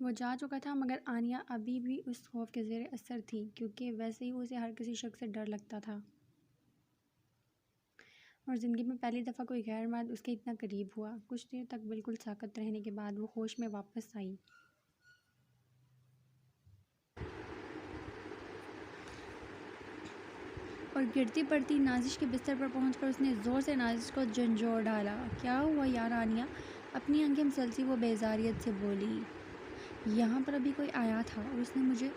वो जा चुका था, मगर आनिया अभी भी उस खौफ के ज़ेर असर थी, क्योंकि वैसे ही उसे हर किसी शख्स से डर लगता था और ज़िंदगी में पहली दफ़ा कोई गैर मर्द उसके इतना करीब हुआ। कुछ देर तक बिल्कुल साकत रहने के बाद वो होश में वापस आई और गिरती पड़ती नाजिश के बिस्तर पर पहुंचकर उसने ज़ोर से नाजिश को झंझोड़ डाला। क्या हुआ यार आनिया? अपनी आंखें मसलती वो बेजारियत से बोली। यहाँ पर अभी कोई आया था और उसने मुझे।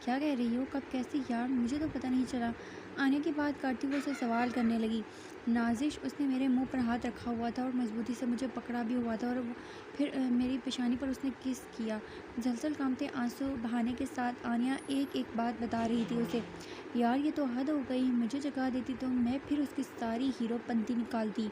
क्या कह रही हो? कब? कैसे यार? मुझे तो पता नहीं चला। आने की बात करती वो उसे सवाल करने लगी। नाजिश, उसने मेरे मुंह पर हाथ रखा हुआ था और मजबूती से मुझे पकड़ा भी हुआ था और फिर मेरी पेशानी पर उसने किस किया। झलझल कांपते आंसू बहाने के साथ आनिया एक एक बात बता रही थी उसे। यार ये तो हद हो गई। मुझे जगा देती तो मैं फिर उसकी सारी हीरोपंती निकालती।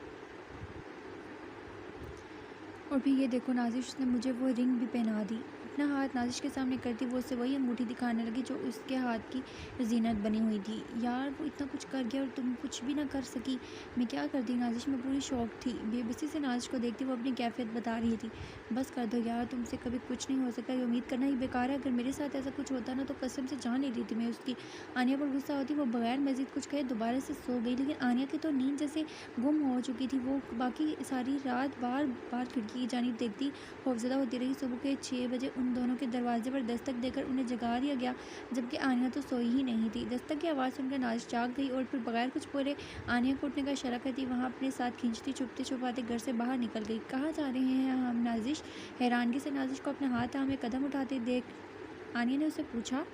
और फिर ये देखो नाजिश, उसने मुझे वो रिंग भी पहना दी। अपना हाथ नाजिश के सामने करती वो उससे वही अंगूठी दिखाने लगी जो उसके हाथ की जीनत बनी हुई थी। यार वो इतना कुछ कर गया और तुम कुछ भी ना कर सकी। मैं क्या करती नाजिश, में पूरी शौक थी। बेबसी से नाजिश को देखती वो अपनी कैफियत बता रही थी। बस कर दो यार, तुमसे कभी कुछ नहीं हो सकता, ये उम्मीद करना ही बेकार है। अगर मेरे साथ ऐसा कुछ होता ना तो कसम से जान ले रही थी मैं उसकी। आनिया पर गुस्सा होती, वो बगैर मजीद कुछ कहे दोबारा से सो गई। लेकिन आनिया की तो नींद जैसे गुम हो चुकी थी। वो बाकी सारी रात बार बार खिड़की की जानिब देखती खौफजदा होती रही। सुबह के 6 बजे उन दोनों के दरवाजे पर दस्तक देकर उन्हें जगा दिया गया, जबकि आनिया तो सोई ही नहीं थी। दस्तक की आवाज़ सुनकर नाजिश जाग गई और फिर बगैर कुछ बोले आनिया को उठने का इशारा करती वहाँ अपने साथ खींचती छुपते छुपाते घर से बाहर निकल गई। कहाँ जा रहे हैं हम नाजिश? हैरानगी से नाजिश को अपने हाथ में कदम उठाते देख आनिया ने उससे पूछा।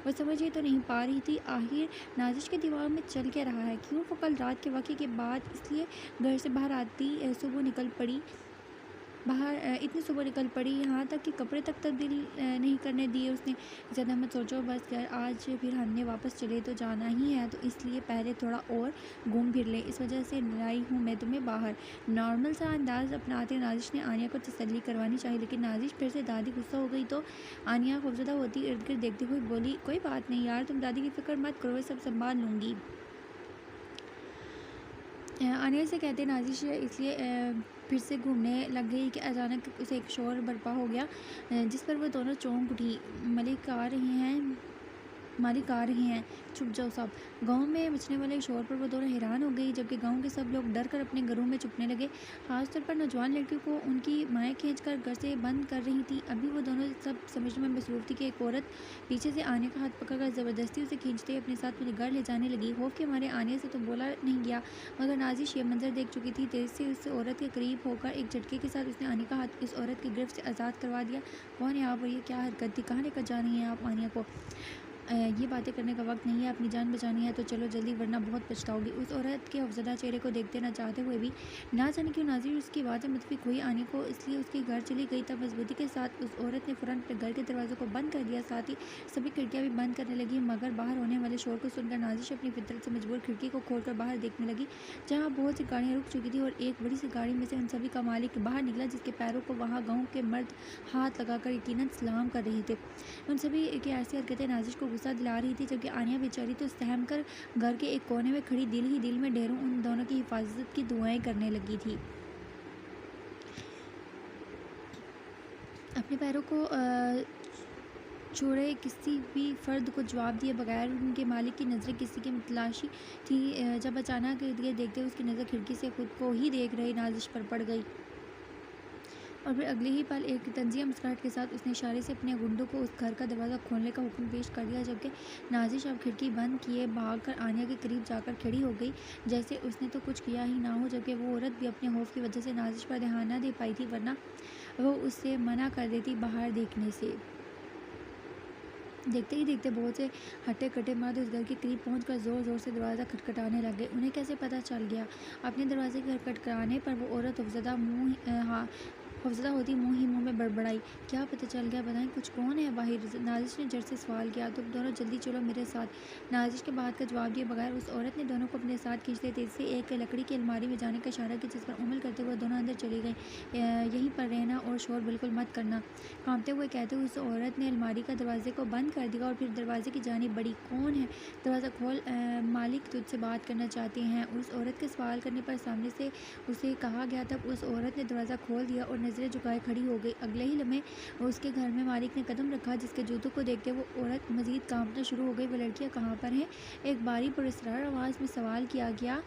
वो समझ ही तो नहीं पा रही थी आखिर नाजिश के दिमाग में चल क्या रहा है। क्यों वो कल रात के वाक़े के बाद इसलिए घर से बाहर आती सुबह निकल पड़ी बाहर इतनी सुबह निकल पड़ी, यहाँ तक कि कपड़े तक तब्दील नहीं करने दिए उसने। ज़्यादा मत सोचो, बस घर आज फिर हमने वापस चले तो जाना ही है, तो इसलिए पहले थोड़ा और घूम फिर ले, इस वजह से लाई हूँ मैं तुम्हें बाहर। नॉर्मल सा अंदाज़ अपनाते नाजिश ने आनिया को तसल्ली करवानी चाहिए, लेकिन नाजिश फिर से दादी गुस्सा हो गई तो आनिया खौफजदा होती इर्द गिर्द देखते हुए बोली, कोई बात नहीं यार, तुम दादी की फ़िक्र मत करो, सब संभाल लूँगी। आनिया से कहते नाजिश इसलिए फिर से घूमने लग गई कि अचानक उसे एक शोर बर्पा हो गया, जिस पर वो दोनों चौंक उठी। मालिक आ रहे हैं, चुप जाओ सब। गांव में मचने वाले शोर पर वो दोनों हैरान हो गई, जबकि गांव के सब लोग डर कर अपने घरों में छुपने लगे। खासतौर पर नौजवान लड़कियों को उनकी माएँ खींचकर घर से बंद कर रही थी। अभी वो दोनों सब समझने में मसरूफ़ थी कि एक औरत पीछे से आनिया का हाथ पकड़कर ज़बरदस्ती उसे खींचते अपने साथ अपने घर ले जाने लगी। खौफ के मारे आनिया से तो बोला नहीं गया, मगर नाजिश ये मंजर देख चुकी थी। तेज़ी से उस औरत के करीब होकर एक झटके के साथ उसने आनिया का हाथ इस औरत की गिरफ्त से आज़ाद करवा दिया। कौन है आप और ये क्या हरकत थी? कहाँ लेकर जा रही हैं आप आनिया को? ये बातें करने का वक्त नहीं है, अपनी जान बचानी है तो चलो जल्दी, वरना बहुत पछताओगी। उस औरत के खौफजदा चेहरे को देखते ना चाहते हुए भी ना जाने क्यों नाज़िर उसकी बातें मुतफिक हुई आने को, इसलिए उसके घर चली गई। तब मजबूती के साथ उस औरत ने फ़ौरन अपने घर के दरवाज़ों को बंद कर दिया, साथ ही सभी खिड़कियाँ भी बंद करने लगी। मगर बाहर होने वाले शोर को सुनकर नाज़िश अपनी फितरत से मजबूर खिड़की को खोलकर बाहर देखने लगी, जहाँ बहुत सी गाड़ियाँ रुक चुकी थी और एक बड़ी सी गाड़ी में से उन सभी का मालिक बाहर निकला, जिसके पैरों को वहाँ गाँव के मर्द हाथ लगाकर यकीनन सलाम कर रहे थे। उन सभी की ऐसी हरकतें नाजिश को गुस्सा दिला रही थी, जबकि आनिया बेचारी तो सहम कर घर के एक कोने में खड़ी दिल ही दिल में ढेरों उन दोनों की हिफाजत की दुआएं करने लगी थी। अपने पैरों को छोड़े किसी भी फ़र्द को जवाब दिए बगैर उनके मालिक की नज़रें किसी की तलाशी थी, जब अचानक ये देखते उसकी नज़र खिड़की से खुद को ही देख रही नाजिश पर पड़ गई। और फिर अगले ही पल एक तंज़िया मुस्कुराहट के साथ उसने इशारे से अपने गुंडों को उस घर का दरवाज़ा खोलने का हुक्म पेश कर दिया, जबकि नाजिश अब खिड़की बंद किए भागकर आनिया के करीब जाकर खड़ी हो गई, जैसे उसने तो कुछ किया ही ना हो। जबकि वो औरत भी अपने खौफ की वजह से नाजिश पर ध्यान न दे पाई थी, वरना वो उससे मना कर देती बाहर देखने से। देखते ही देखते बहुत से हट्टे कट्टे मर्द उस घर के करीब पहुंचकर ज़ोर ज़ोर से दरवाज़ा खटखटाने लगे। उन्हें कैसे पता चल गया? अपने दरवाजे के खटखटाने पर वो औरत खौफजदा होती मुँह ही मुँह में बड़बड़ाई, क्या पता चल गया? बताएं कुछ, कौन है बाहर? नाजिश ने झट से सवाल किया। तुम दोनों जल्दी चलो मेरे साथ। नाजिश के बात का जवाब दिए बगैर उस औरत ने दोनों को अपने साथ खींचते तेज़ी से एक लकड़ी की अलमारी में जाने का इशारा किया, जिस पर अमल करते हुए दोनों अंदर चली गई। यहीं पर रहना और शोर बिल्कुल मत करना, कांपते हुए कहते हुए उस औरत ने अलमारी का दरवाजे को बंद कर दिया और फिर दरवाजे की जानिब बढ़ी। कौन है? दरवाज़ा खोल, मालिक तुझसे बात करना चाहते हैं। उस औरत के सवाल करने पर सामने से उसे कहा गया। तब उस औरत ने दरवाज़ा खोल दिया और नज़रें झुकाए खड़ी हो गई। अगले ही लम्हे उसके घर में मालिक ने कदम रखा, जिसके जूतों को देखते वो औरत मज़ीद कांपना शुरू हो गई। वो लड़कियाँ कहाँ पर हैं? एक बारी पुरस्कार आवाज़ में सवाल किया गया।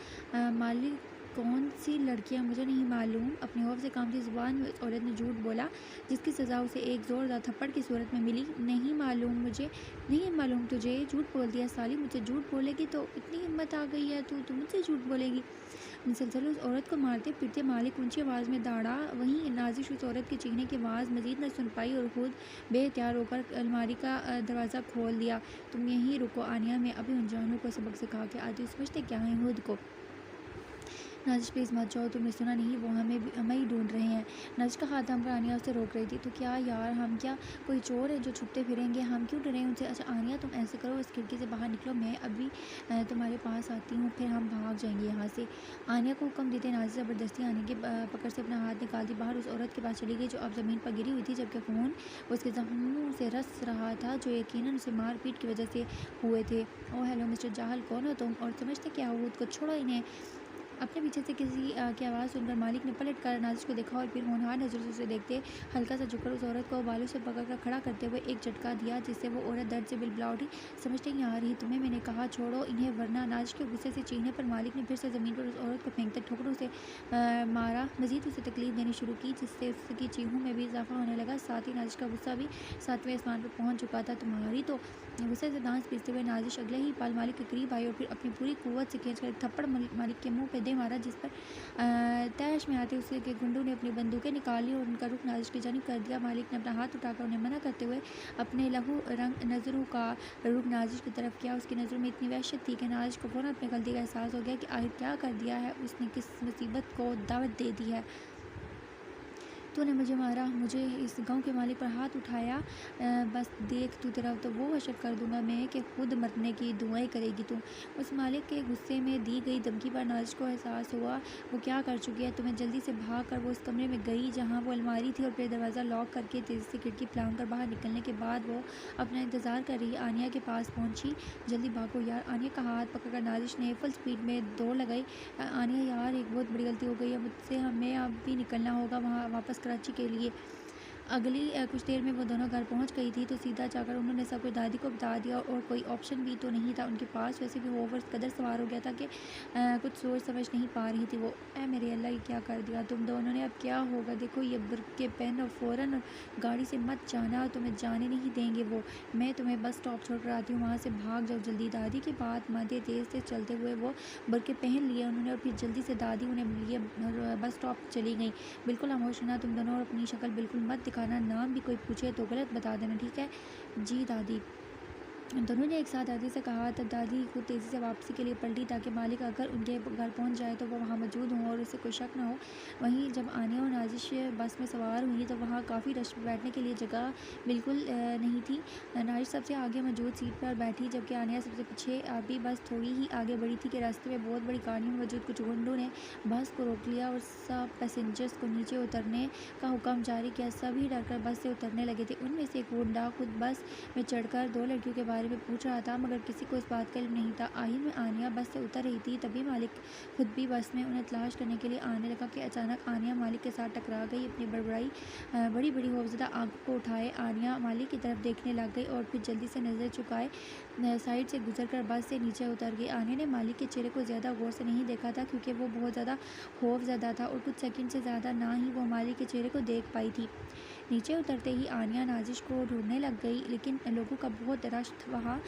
मालिक, कौन सी लड़कियाँ? मुझे नहीं मालूम। अपने खौफ से कांपती ज़ुबान में उस औरत ने झूठ बोला, जिसकी सज़ा उसे एक ज़ोरदार थप्पड़ की सूरत में मिली। नहीं मालूम मुझे। नहीं मालूम तुझे? झूठ बोल दिया साली। मुझसे झूठ बोलेगी? तो इतनी हिम्मत आ गई है तू मुझसे झूठ बोलेगी? मुसलसल उस औरत को मारते पीटते मालिक ऊंची आवाज़ में दौड़ा। वहीं नाजिश उस औरत के चीखने की आवाज़ मजीद न सुन पाई और खुद बेहतियार होकर अलमारी का दरवाज़ा खोल दिया। तुम यहीं रुको आनिया, मैं अभी उन जानों को सबक सिखा के आती हूँ। समझते क्या है खुद को? नाजिश प्लीज़ मत जाओ, तुमने सुना नहीं? वो हमें ही ढूंढ रहे हैं। नाजिश का हाथ हम पर आनिया उसे रोक रही थी। तो क्या यार, हम क्या कोई चोर है जो छुपते फिरेंगे? हम क्यों डरें उनसे? अच्छा आनिया, तुम ऐसे करो, इस खिड़की से बाहर निकलो, मैं अभी तुम्हारे पास आती हूँ, फिर हम भाग जाएंगे यहाँ से। आनिया को हुक्म देते नाजिश ज़बरदस्ती आने के पकड़ से अपना हाथ निकालती बाहर उस औरत के पास चली गई, जो अब ज़मीन पर गिरी हुई थी, जबकि ख़ून उसके जख्मों से रस रहा था, जो यकीनन उसे मारपीट की वजह से हुए थे। ओह हेलो मिस्टर जाहल, कौन हो तुम? और समझते क्या हो खुद को? छोड़ो इन्हें। अपने पीछे से किसी की आवाज़ सुनकर मालिक ने पलट कर नाजिश को देखा और फिर होनहार नज़रों से उसे देखते हल्का सा झुककर उस औरत को बालों से पकड़कर खड़ा करते हुए एक झटका दिया, जिससे वो औरत दर्द से बिलबिला उठी। समझ नहीं आ रही तुम्हें? मैंने कहा छोड़ो इन्हें वरना। नाजिश के गुस्से से चीखने पर मालिक ने फिर से ज़मीन पर उस औरत को फेंकते ठोकरों से मारा, मजीद उसे तकलीफ देनी शुरू की, जिससे उसकी चीखों में भी इजाफा होने लगा। साथ ही नाजिश का गुस्सा भी 7वें आसमान पर पहुँच चुका था। तुम्हारी तो गुस्से से दांत पीसते हुए नाजिश अगले ही पल मालिक के करीब आई और फिर अपनी पूरी कुव्वत से खींचकर एक थप्पड़ मालिक के मुंह पे दे मारा, जिस पर तैश में आते उसके गुंडों ने अपनी बंदूकें निकाली और उनका रुख नाजिश की जानिब कर दिया। मालिक ने अपना हाथ उठाकर उन्हें मना करते हुए अपने लहू रंग नज़रों का रुख नाजिश की तरफ किया। उसकी नज़रों में इतनी वहशत थी कि नाजिश को फ़ौरन अपनी गलती का एहसास हो गया कि आखिर क्या कर दिया है उसने, किस मुसीबत को दावत दे दी है। तूने मुझे मारा, मुझे इस गांव के मालिक पर हाथ उठाया। बस देख तू, तेरा तो वो हशर कर दूंगा मैं कि खुद मरने की दुआएं करेगी तू। उस मालिक के गुस्से में दी गई धमकी पर नाजिश को एहसास हुआ वो क्या कर चुकी है। तुम्हें जल्दी से भाग कर वो उस कमरे में गई जहाँ वो अलमारी थी और फिर दरवाज़ा लॉक करके तेज़ी से खिड़की फांग कर बाहर निकलने के बाद वो अपना इंतज़ार कर रही आनिया के पास पहुँची। जल्दी भागो यार। आनिया का हाथ पकड़कर नाजिश ने फुल स्पीड में दौड़ लगाई। आनिया यार, एक बहुत बड़ी गलती हो गई है मुझसे, हमें अब भी निकलना होगा वहाँ वापस कराची के लिए। अगली कुछ देर में वो दोनों घर पहुंच गई थी, तो सीधा जाकर उन्होंने सब कुछ दादी को बता दिया और कोई ऑप्शन भी तो नहीं था उनके पास। वैसे भी वो ओवर कदर सवार हो गया था कि कुछ सोच समझ नहीं पा रही थी वो। ऐ मेरे अल्लाह, ये क्या कर दिया तुम दोनों ने? अब क्या होगा? देखो ये बुरके पहन और फ़ौरन गाड़ी से मत जाना, तुम्हें जाने नहीं देंगे वो। मैं तुम्हें बस स्टॉप छोड़ कर आती हूँ, वहाँ से भाग जाओ जल्दी। दादी की बात मानते तेज़ तेज़ चलते हुए वो बुरके पहन लिए उन्होंने और फिर जल्दी से दादी उन्हें लिए बस स्टॉप चली गई। बिल्कुल खामोश रहना तुम दोनों और अपनी शक्ल बिल्कुल मत दिखाना, नाम भी कोई पूछे तो गलत बता देना, ठीक है? जी दादी। दोनों ने एक साथ दादी से कहा। तब दादी खुद तेज़ी से वापसी के लिए पलटी ताकि मालिक अगर उनके घर पहुंच जाए तो वो वहां मौजूद हों और उसे कोई शक ना हो। वहीं जब आनिया और नाजिश बस में सवार हुई तो वहां काफ़ी रश बैठने के लिए जगह बिल्कुल नहीं थी। नाजिश सबसे आगे मौजूद सीट पर बैठी, जबकि आनिया सबसे पीछे। अभी बस थोड़ी ही आगे बढ़ी थी कि रास्ते में बहुत बड़ी गाड़ियों में मौजूद कुछ गुंडों ने बस को रोक लिया और सब पैसेंजर्स को नीचे उतरने का हुक्म जारी किया। सभी डरकर बस से उतरने लगे थे। उनमें से एक गुंडा खुद बस में चढ़कर 2 लड़कियों के बारे में पूछ रहा था, मगर किसी को इस बात का इल्म नहीं था। आखिर में आनिया बस से उतर रही थी, तभी मालिक खुद भी बस में उन्हें तलाश करने के लिए आने लगा कि अचानक आनिया मालिक के साथ टकरा गई। अपनी बड़ी बड़ी खौफजदा आंखों को उठाए आनिया मालिक की तरफ देखने लग गई और फिर जल्दी से नज़र चुकाए साइड से गुजरकर बस से नीचे उतर गई। आनिया ने मालिक के चेहरे को ज़्यादा गौर से नहीं देखा था, क्योंकि वो बहुत ज़्यादा खौफजदा था और कुछ सेकंड से ज़्यादा ना ही वो मालिक के चेहरे को देख पाई थी। नीचे उतरते ही आनिया नाजिश को ढूंढने लग गई, लेकिन लोगों का बहुत रश वहाँ।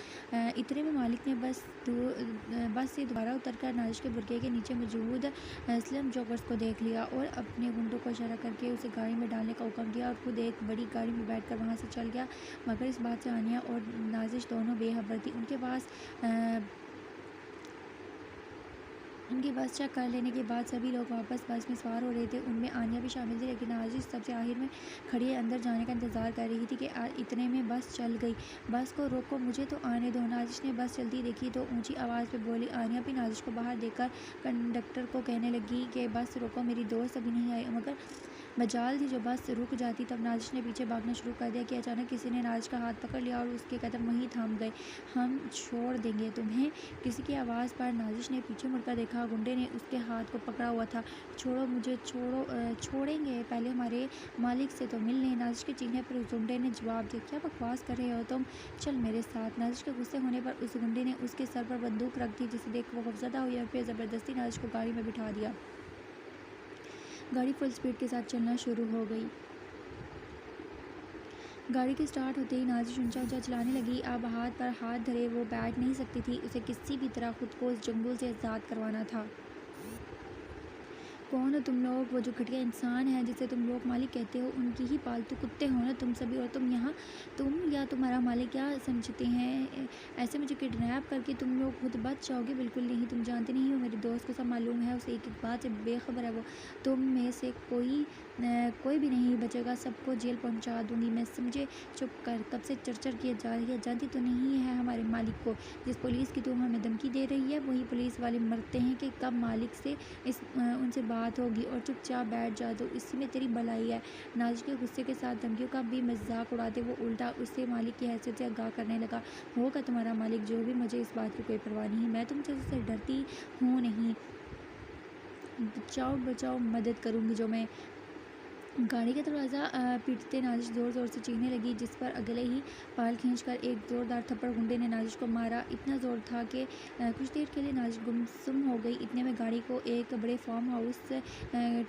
इतने में मालिक ने बस से दोबारा उतरकर नाजिश के बुरके के नीचे मौजूद स्लम जॉगर्स को देख लिया और अपने गुंडों को इशारा करके उसे गाड़ी में डालने का हुक्म दिया और खुद एक बड़ी गाड़ी में बैठकर वहाँ से चल गया। मगर इस बात से आनिया और नाजिश दोनों बेखबर थी। उनकी बस चेक कर लेने के बाद सभी लोग वापस बस में सवार हो रहे थे, उनमें आनिया भी शामिल थी। लेकिन नाजिश सबसे आखिर में खड़ी अंदर जाने का इंतज़ार कर रही थी कि इतने में बस चल गई। बस को रोको, मुझे तो आने दो। नाजिश ने बस चलती देखी तो ऊंची आवाज़ में बोली। आनिया भी नाजिश को बाहर देखकर कंडक्टर को कहने लगी कि बस रोको, मेरी दोस्त अभी नहीं आई। मगर मजाल थी जो बस रुक जाती। तब नाजिश ने पीछे भागना शुरू कर दिया कि अचानक किसी ने नाजिश का हाथ पकड़ लिया और उसके कदम वहीं थम गए। हम छोड़ देंगे तुम्हें, किसी की आवाज़ पर नाजिश ने पीछे मुड़कर देखा। गुंडे ने उसके हाथ को पकड़ा हुआ था। छोड़ो मुझे, छोड़ो। छोड़ेंगे, पहले हमारे मालिक से तो मिल लें। नाजिश के चीखने पर उस गुंडे ने जवाब दिया, क्या बकवास कर रहे हो तुम, चल मेरे साथ। नाजिश के गुस्से होने पर उस गुंडे ने उसके सर पर बंदूक रख दी, जिसे देख वो खौफजदा हुई और फिर ज़बरदस्ती नाजिश को गाड़ी में बिठा दिया। गाड़ी फुल स्पीड के साथ चलना शुरू हो गई। गाड़ी के स्टार्ट होते ही नाजिश ऊंचा ऊंचा चलाने लगी। अब हाथ पर हाथ धरे वो बैठ नहीं सकती थी। उसे किसी भी तरह खुद को इस जंगल से आज़ाद करवाना था। कौन हो तुम लोग? वो जो घटिया इंसान है जिसे तुम लोग मालिक कहते हो, उनकी ही पालतू कुत्ते हो ना तुम सभी। और तुम यहाँ, तुम या तुम्हारा मालिक क्या समझते हैं? ऐसे मुझे किडनैप करके तुम लोग खुद बच जाओगे? बिल्कुल नहीं, तुम जानते नहीं हो मेरे दोस्त को सब मालूम है। उसे एक एक बात से बेखबर है वो। तुम में से कोई भी नहीं बचेगा, सबको जेल पहुँचा दूँगी मैं। समझे? चुप कर, कब से चर्चा किए जा रही है? जानती तो नहीं है हमारे मालिक को? जिस पुलिस की तुम हमें धमकी दे रही है, वही पुलिस वाले मरते हैं कि कब मालिक से उनसे बात होगी। और चुपचाप बैठ जा, तो इसी में तेरी भलाई है। नाजिश के गुस्से के साथ धमकियों का भी मजाक उड़ाते वो उल्टा उससे मालिक की हैसियत से आगाह करने लगा। होगा तुम्हारा मालिक जो भी, मुझे इस बात की कोई परवाह नहीं। मैं तुमसे डरती हूँ नहीं। बचाओ बचाओ, मदद करूँगी जो मैं। गाड़ी का दरवाज़ा पीटते नाजिश ज़ोर ज़ोर से चीखने लगी, जिस पर अगले ही पाल खींचकर एक ज़ोरदार थप्पड़ गुंडे ने नाजिश को मारा। इतना ज़ोर था कि कुछ देर के लिए नाजिश गुमसुम हो गई। इतने में गाड़ी को एक बड़े फार्म हाउस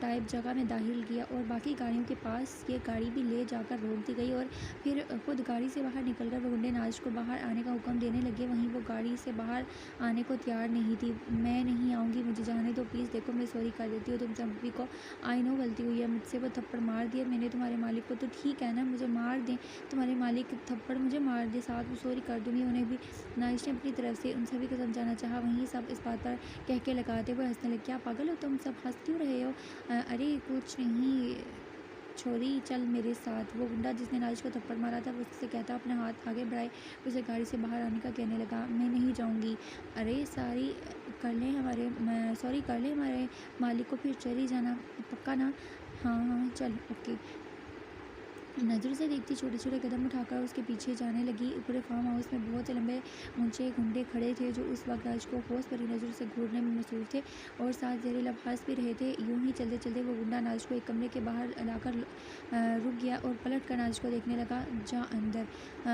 टाइप जगह में दाखिल किया और बाकी गाड़ियों के पास ये गाड़ी भी ले जाकर रोक दी गई। और फिर खुद गाड़ी से बाहर निकलकर वो गुंडे नाजिश को बाहर आने का हुक्म देने लगे। वहीं वो गाड़ी से बाहर आने को तैयार नहीं थी। मैं नहीं आऊँगी, मुझे जाने दो प्लीज़। देखो मैं सॉरी कर देती हूँ तुम सभी को, आई नो गलती हुई है मुझसे। वो थप्पड़ मार दिया मैंने तुम्हारे मालिक को, तो ठीक है ना, मुझे मार दें तुम्हारे मालिक, थप्पड़ मुझे मार दे, साथ वो सॉरी कर दूँगी उन्हें भी। नाजिश ने अपनी तरफ से उन सभी को समझाना चाहा। वहीं सब इस बात पर कह के लगाते हुए हंसने लगे। क्या पागल हो तुम सब, हंस क्यों रहे हो? अरे कुछ नहीं छोरी, चल मेरे साथ। वो गुंडा जिसने नाजिश को थप्पड़ मारा था वो उससे कहता अपना हाथ आगे बढ़ाए उसे गाड़ी से बाहर आने का कहने लगा। मैं नहीं जाऊँगी। अरे सॉरी कर ले हमारे मालिक को, फिर चली जाना पक्का ना? हाँ हाँ चल ओके। नज़र से देखती छोटे छोटे कदम उठाकर उसके पीछे जाने लगी। पूरे फार्म हाउस में बहुत से लंबे ऊंचे गुंडे खड़े थे जो उस वक्त नाजिश को होश भरी नज़र से घूरने में मसरूफ़ थे और साथ जहरीले लब हंस भी रहे थे। यूं ही चलते चलते वो गुंडा नाजिश को एक कमरे के बाहर लाकर रुक गया और पलट कर नाजिश को देखने लगा। जा अंदर,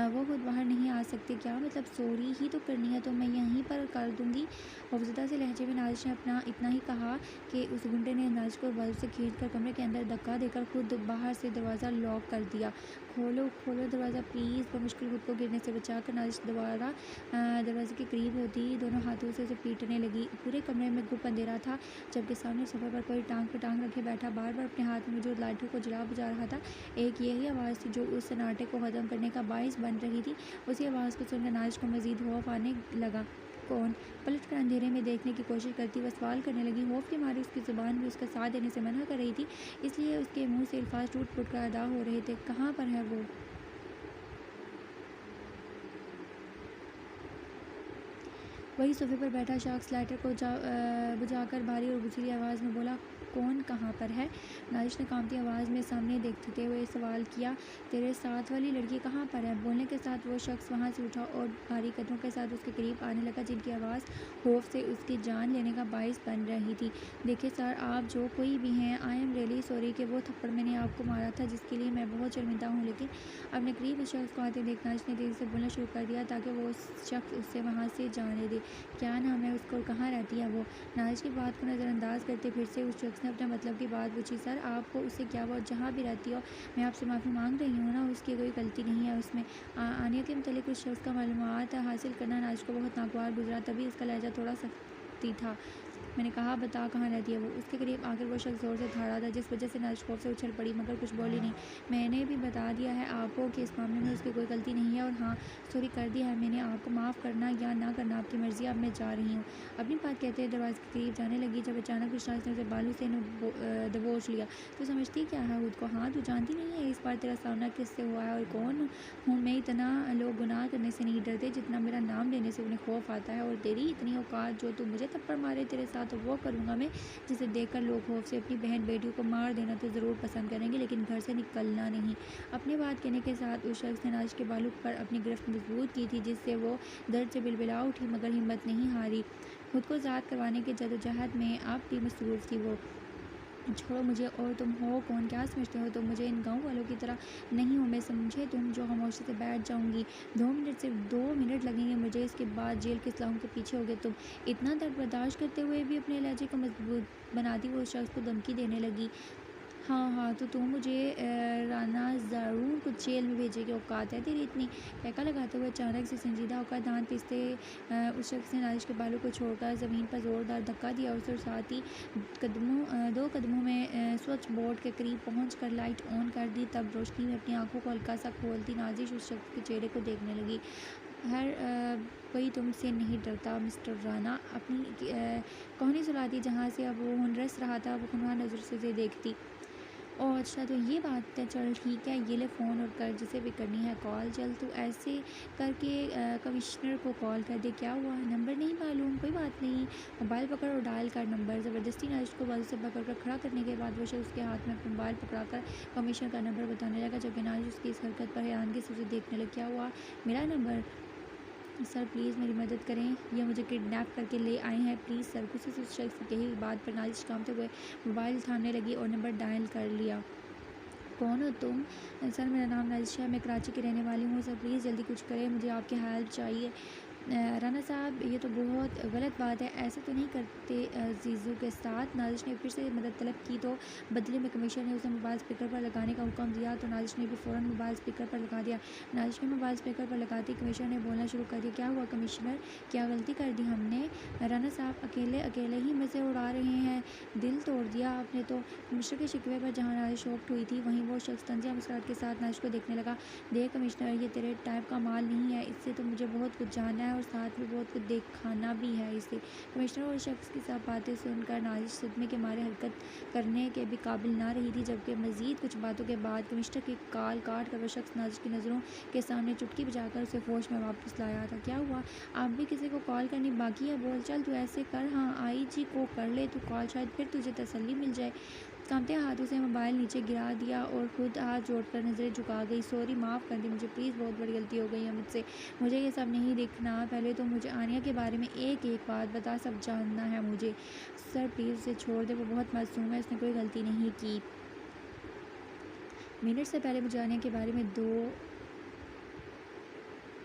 वो खुद बाहर नहीं आ सकते क्या? मतलब सॉरी ही तो करनी है तो मैं यहीं पर कर दूँगी। खौफजदा से लहजे में नाजिश ने अपना इतना ही कहा कि उस गुंडे ने नाजिश को बल से खींचकर कमरे के अंदर धक्का देकर खुद बाहर से दरवाज़ा लॉक कर दिया। खोलो खोलो दरवाज़ा प्लीज़। बमुश्किल खुद को गिरने से बचाकर नाजिश दोबारा दरवाजे के करीब होती दोनों हाथों से उसे पीटने लगी। पूरे कमरे में गुप अंधेरा था, जबकि सामने सोफे पर कोई टांग पे टांग रखे बैठा बार बार अपने हाथ में मौजूद लाठी को जला बुझा रहा था। एक यही आवाज़ थी जो उस सन्नाटे को ख़त्म करने का बाइस बन रही थी। उसी आवाज़ को सुनकर नाजिश को मज़ीद खौफ आने लगा। कौन? पलट कर अंधेरे में देखने की कोशिश करती वह सवाल करने लगी। खौफ के मारे उसकी ज़ुबान भी उसका साथ देने से मना कर रही थी, इसलिए उसके मुंह से अल्फाज टूट फूट कर अदा हो रहे थे। कहाँ पर है वो? वही सोफे पर बैठा शख्स लाइटर को बुझाकर भारी और गुस्सीली आवाज़ में बोला, कौन कहाँ पर है? नाजिश ने कांपती आवाज़ में सामने देखते हुए सवाल किया। तेरे साथ वाली लड़की कहाँ पर है? बोलने के साथ वो शख्स वहाँ से उठा और भारी कदमों के साथ उसके करीब आने लगा, जिनकी आवाज़ खौफ से उसकी जान लेने का बाइस बन रही थी। देखिए सर, आप जो कोई भी हैं, आई एम रियली सॉरी कि वो थप्पड़ मैंने आपको मारा था, जिसके लिए मैं बहुत शर्मिंदा हूँ। लेकिन अपने करीब उस शख्स को आते देख नाजिश ने तेज़ी से बोलना शुरू कर दिया ताकि वो उस शख्स उससे वहाँ से जाने दे। क्या नाम है उसका और कहाँ रहती है वो? नाजिश की बात को नज़रअंदाज करते फिर से उस शख्स ने अपने मतलब की बात पूछी। सर आपको उससे क्या हुआ? जहाँ भी रहती हो मैं आपसे माफ़ी मांग रही हूँ ना, उसकी कोई गलती नहीं है उसमें। आनिया के मतलब उस शख्स का मालूमात हासिल करना नाजिश को बहुत नागवार गुजरा, तभी उसका लहजा थोड़ा सख्ती था। मैंने कहा बता कहाँ रहती है वो? उसके करीब आकर वो शख्स ज़ोर से ठाड़ा था, जिस वजह से नाजिश खौफ से उछल पड़ी, मगर कुछ बोली नहीं। मैंने भी बता दिया है आपको कि इस मामले में उसकी कोई गलती नहीं है, और हाँ सॉरी कर दिया है मैंने। आपको माफ़ करना या ना करना आपकी मर्ज़ी। अब मैं जा रही हूँ। अपनी बात कहते हुए दरवाजे के करीब जाने लगी, जब अचानक उस शख्स ने उसे बालू से दबोच लिया। तो समझती क्या है खुद को? हाँ तू जानती नहीं है इस बार तेरा सामना किससे हुआ है और कौन हूँ मैं? इतना लोग गुनाह करने से नहीं डरते जितना मेरा नाम लेने से उन्हें खौफ आता है, और तेरी इतनी औकात जो तू मुझे थप्पड़ मारे तेरे साथ साथ तो वो करूँगा मैं जिसे देखकर लोग खौफ से अपनी बहन बेटियों को मार देना तो ज़रूर पसंद करेंगे, लेकिन घर से निकलना नहीं। अपनी बात कहने के साथ उस शख्स ने नाजिश के बालों पर अपनी गिरफ्त मजबूत की थी, जिससे वो दर्द से बिलबिला उठी मगर हिम्मत नहीं हारी। खुद को आज़ाद करवाने की जद्दोजहद में अब भी मसरूफ़ थी वो। छोड़ो मुझे, और तुम हो कौन, क्या समझते हो तुम मुझे? इन गाँव वालों की तरह नहीं हूँ मैं, समझे तुम, जो खामोशी से बैठ जाऊँगी। 2 मिनट, सिर्फ 2 मिनट लगेंगे मुझे, इसके बाद जेल के सलाखों के पीछे होगे तुम। इतना दर्द बर्दाश्त करते हुए भी अपने लहजे को मजबूत बनाती वो उस शख्स को धमकी देने लगी। हाँ हाँ, तो तुम मुझे राना ज़रूर कुछ जेल में भेजे की औकात है तेरी इतनी? टहका लगाते हुए अचानक से संजीदा होकर दांत पीसते उस शख्स ने नाजिश के बालों को छोड़कर ज़मीन पर ज़ोरदार धक्का दिया। और साथ ही 2 कदमों में स्विच बोर्ड के करीब पहुँच कर लाइट ऑन कर दी। तब रोशनी में अपनी आंखों को हल्का सा खोलती नाजिश उस शख्स के चेहरे को देखने लगी। हर कोई तुमसे नहीं डरता मिस्टर राना। अपनी कहानी सुनाती जहाँ से अब वो रस रहा था, वो खुनवा नज़र से उसे देखती। ओह अच्छा, तो ये बात है, चल ठीक है, ये ले फ़ोन और कर जिसे भी करनी है कॉल। चल तू ऐसे करके कमिश्नर को कॉल कर दे। क्या हुआ, नंबर नहीं मालूम? कोई बात नहीं, मोबाइल पकड़ और डायल कर नंबर। ज़बरदस्ती नाजिश को बाजू से पकड़कर खड़ा करने के बाद वो शख्स उसके हाथ में अपना मोबाइल पकड़ाकर कमिश्नर का नंबर बताने लगा, जबकि नाजिश उसकी इस हरकत पर हैरानगी से उसे देखने लगी। क्या हुआ, मेरा नंबर? सर प्लीज़ मेरी मदद करें, ये मुझे किडनैप करके ले आए हैं, प्लीज़ सर। गुस्से से उस शख्स की कही बात पर नाजिश कांपते हुए मोबाइल थामने लगी और नंबर डायल कर लिया। कौन हो तुम? सर मेरा नाम नाजिशा है, मैं कराची की रहने वाली हूँ। सर प्लीज़ जल्दी कुछ करें, मुझे आपकी हेल्प चाहिए। राना साहब ये तो बहुत गलत बात है, ऐसे तो नहीं करते जीज़ू के साथ। नाजिश ने फिर से मदद तलब की तो बदले में कमिश्नर ने उसे मोबाइल स्पीकर पर लगाने का हुक्म दिया, तो नाजिश ने भी फ़ौरन मोबाइल स्पीकर पर लगा दिया। नाजिश ने मोबाइल स्पीकर पर लगाते कमिश्नर ने बोलना शुरू कर दिया। क्या हुआ कमिश्नर, क्या गलती कर दी हमने? राना साहब अकेले अकेले ही मज़े उड़ा रहे हैं, दिल तोड़ दिया आपने तो। कमिश्नर के शिकवे पर जहाँ नाजिश शॉक्ड हुई थी, वहीं वो शख्स तंजिया मुस्कुराहट के साथ नाजिश को देखने लगा। देख कमिश्नर, ये तेरे टाइप का माल नहीं है, इससे तो मुझे बहुत कुछ जानना है और साथ में बहुत कुछ दिखाना भी है इसे। कमिश्नर और शख्स की सब बातें सुनकर नाजिश सदमे के मारे हरकत करने के भी काबिल ना रही थी, जबकि मज़ीद कुछ बातों के बाद कमिश्नर की काल काट कर वह शख्स नाजिश की नज़रों के सामने चुटकी बजाकर उसे होश में वापस लाया था। क्या हुआ, आप भी किसी को कॉल करनी बाकी है? बोल, चल तू ऐसे कर, हाँ IG को कर ले तू कॉल, शायद फिर तुझे तसल्ली मिल जाए। कांपते हाथों से मोबाइल नीचे गिरा दिया और खुद हाथ जोड़कर नज़रें झुका गई। सॉरी, माफ़ कर दी मुझे, प्लीज़, बहुत बड़ी गलती हो गई है मुझसे, मुझे ये सब नहीं देखना। पहले तो मुझे आनिया के बारे में एक एक बात बता, सब जानना है मुझे। सर प्लीज़ उसे छोड़ दे, वो बहुत मासूम है, उसने कोई गलती नहीं की। मिनट से पहले मुझे आनिया के बारे में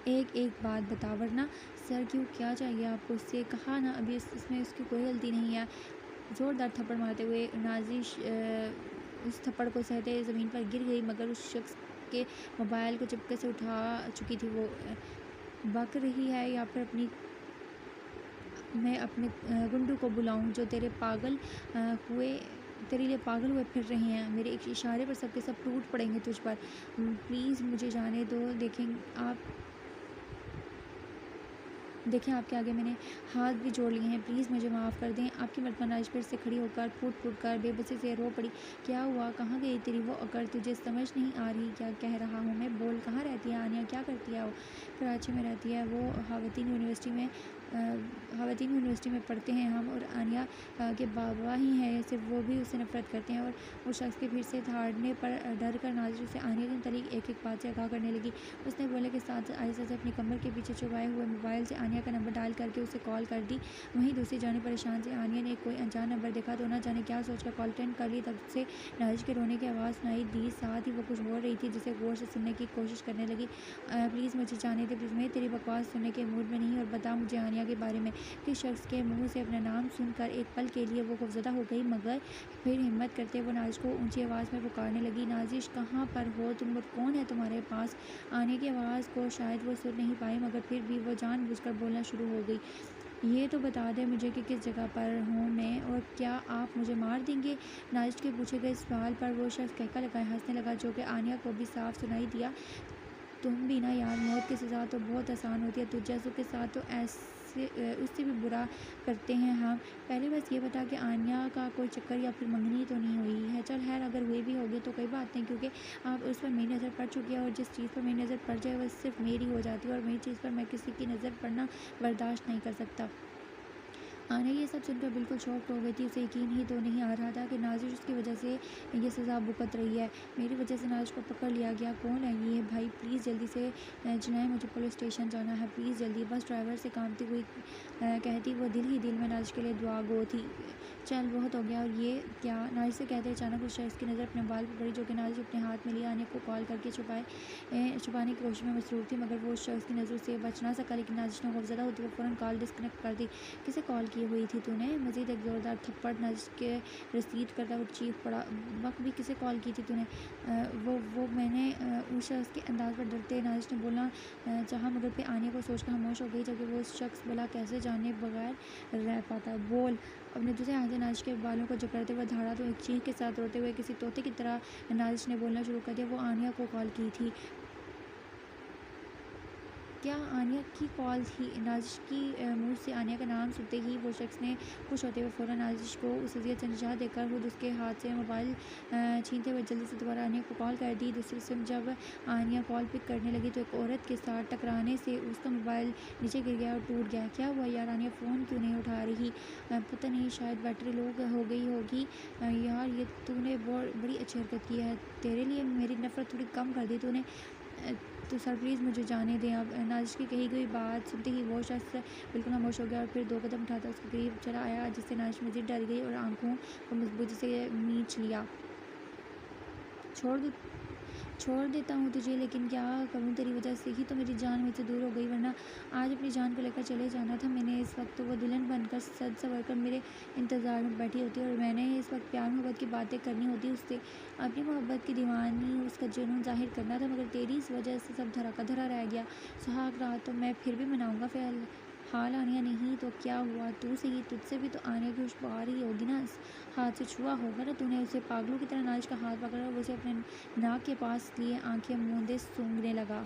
एक एक बात बता, वरना। सर क्यों, क्या चाहिए आपको उससे? कहा ना अभी इसमें उसकी कोई गलती नहीं है। ज़ोरदार थप्पड़ मारते हुए नाजिश उस थप्पड़ को सहते ज़मीन पर गिर गई, मगर उस शख्स के मोबाइल को चुपके से उठा चुकी थी वो। बक रही है या फिर मैं अपने गुंडू को बुलाऊं जो तेरे लिए पागल हुए फिर रहे हैं? मेरे एक इशारे पर सबके सब टूट पड़ेंगे तुझ पर। प्लीज़ मुझे जाने दो। देखें आपके आगे मैंने हाथ भी जोड़ लिए हैं, प्लीज़ मुझे माफ़ कर दें। आपकी मर्तबा नाजिश फिर से खड़ी होकर फूट फूट कर बेबसी से रो पड़ी। क्या हुआ, कहाँ गई तेरी वो अकड़? तुझे समझ नहीं आ रही क्या कह रहा हूँ मैं? बोल, कहाँ रहती है आनिया, क्या करती है वो? कराची में रहती है वो, ख़वातीन यूनिवर्सिटी में पढ़ते हैं हम, और आनिया के बाबा ही हैं, सिर्फ वो भी उससे नफ़रत करते हैं। और उस शख्स के फिर से धाड़ने पर डर कर नाजिश उसे आनिया के मुतालिक एक एक बात से आगाह करने लगी। उसने बोले के साथ आहिस्ता से अपनी कमर के पीछे छुपाए हुए मोबाइल से आनिया का नंबर डायल करके उसे कॉल कर दी। वहीं दूसरी जाने परेशान से आनिया ने कोई अनजान नंबर देखा तो ना जाने क्या सोचकर कॉल अटेंड कर ली। तब से नाजिश के रोने की आवाज़ सुनाई दी, साथ ही वो कुछ बोल रही थी जिसे गौर से सुनने की कोशिश करने लगी। प्लीज़ मुझे जाने दे, प्लीज़, मैं तेरी बकवास सुनने के मूड में नहीं, और बता मुझे आनिया के बारे में। किस शख्स के मुंह से अपना नाम सुनकर एक पल के लिए वो खौफज़दा हो गई, मगर फिर हिम्मत करते वो नाजिश को ऊंची आवाज़ में पुकारने लगी। नाजिश, कहाँ पर हो तुम और कौन है तुम्हारे पास? आने की आवाज़ को शायद वो सुन नहीं पाई, मगर फिर भी वो जानबूझकर बोलना शुरू हो गई। ये तो बता दे मुझे कि किस जगह पर हूँ मैं, और क्या आप मुझे मार देंगे? नाजिश के पूछे गए सवाल पर वो शख्स कहका लगाए हंसने लगा, जो कि आनिया को भी साफ सुनाई दिया। तुम भी ना यार, मौत की सज़ा तो बहुत आसान होती है, तुझ जैसों के साथ तो उससे भी बुरा करते हैं हम। पहले बस ये बता कि आनिया का कोई चक्कर या फिर मंगनी तो नहीं हुई है? चल खैर, अगर हुई भी होगी तो कोई बात नहीं, क्योंकि आप उस पर मेरी नज़र पड़ चुकी है, और जिस चीज़ पर मेरी नज़र पड़ जाए वह सिर्फ मेरी हो जाती है, और मेरी चीज़ पर मैं किसी की नज़र पड़ना बर्दाश्त नहीं कर सकता। आने ये सब सुनकर बिल्कुल शॉक्ड हो गई थी। उसे यकीन ही तो नहीं आ रहा था कि नाज़िश उसकी वजह से ये सज़ा भुगत रही है। मेरी वजह से नाज़िश को पकड़ लिया गया। कौन है ये? भाई प्लीज़ जल्दी से चलाएं, मुझे पुलिस स्टेशन जाना है, प्लीज़ जल्दी। बस ड्राइवर से कांपती हुई कहती वो दिल ही दिल में नाज़िश के लिए दुआ गो थी। चल बहुत हो गया। और ये क्या? नाज़िश से कहते अचानक उस शख्स की नज़र अपने बाल पर पड़ी जो कि नाज़िश अपने हाथ में लिया आने को कॉल करके छुपाने की कोशिश में मसरूफ़ थी, मगर वो उस शख्स की नज़रों से बच ना सका। लेकिन नाज़िश ने खौफज़दा होते हुए फ़ौरन कॉल डिस्कनेक्ट कर दी। किसे कॉल की हुई थी तूने? मज़ीद एक ज़ोरदार थप्पड़ नाज़िश के रिसीव करता हुआ चीख पड़ा। वक्त भी किसे कॉल की थी तूने? वो मैंने उस शख्स के अंदाज़ पर डरते नाज़िश ने बोलना चाहा, मगर फिर आनिया को सोचकर खामोश हो गई, जबकि वो उस शख्स भला कैसे जाने बगैर रह पाता। बोल। अपने दूसरे हाथ से नाज़िश के बालों को जकड़ते हुए धाड़ा तो एक चीख के साथ रोते हुए किसी तोते की तरह नाज़िश ने बोलना शुरू कर दिया। वो आनिया को कॉल की थी। क्या आनिया की कॉल थी? नाज़िश की मुंह से आनिया का नाम सुनते ही वो शख्स ने खुश होते हुए फ़ौरन नाज़िश को उस अज़ियत से निजात देकर खुद उसके हाथ से मोबाइल छीनते हुए जल्दी से दोबारा आनिया को कॉल कर दी। दूसरी सिम जब आनिया कॉल पिक करने लगी तो एक औरत के साथ टकराने से उसका मोबाइल नीचे गिर गया और टूट गया। क्या हुआ यार? आनिया फ़ोन क्यों नहीं उठा रही? पता नहीं, शायद बैटरी लो हो गई होगी। यार ये तूने बड़ी अच्छी हरकत की है। तेरे लिए मेरी नफ़रत थोड़ी कम कर दी तूने। तो सर प्लीज़ मुझे जाने दें अब। नाज़िश की कही गई बात सुनते ही वो शख्स बिल्कुल खामोश हो गया और फिर 2 कदम उठाता उसके करीब चला आया, जिससे नाज़िश मज़ीद डर गई और आंखों को मजबूती से मींच लिया। छोड़ दो छोड़ देता हूँ तुझे, लेकिन क्या करूँ? तेरी वजह से ही तो मेरी जान मुझसे दूर हो गई, वरना आज अपनी जान को लेकर चले जाना था मैंने। इस वक्त तो वो दुल्हन बनकर सज संवर कर मेरे इंतज़ार में बैठी होती और मैंने इस वक्त प्यार मोहब्बत की बातें करनी होती उससे, अपनी मोहब्बत की दीवानी, उसका जुनून ज़ाहिर करना था, मगर तेरी इस वजह से सब धरा का धरा रह गया। सुहाग रात तो मैं फिर भी मनाऊँगा, हाल आनिया नहीं तो क्या हुआ? तू सही, तुझसे भी तो आने की खुशबू आ रही होगी ना। हाथ से छुआ होगा ना तूने उसे। पागलों की तरह नाज़िश का हाथ पकड़ा और उसे अपने नाक के पास लिए आंखें मूंदे सूंघने लगा।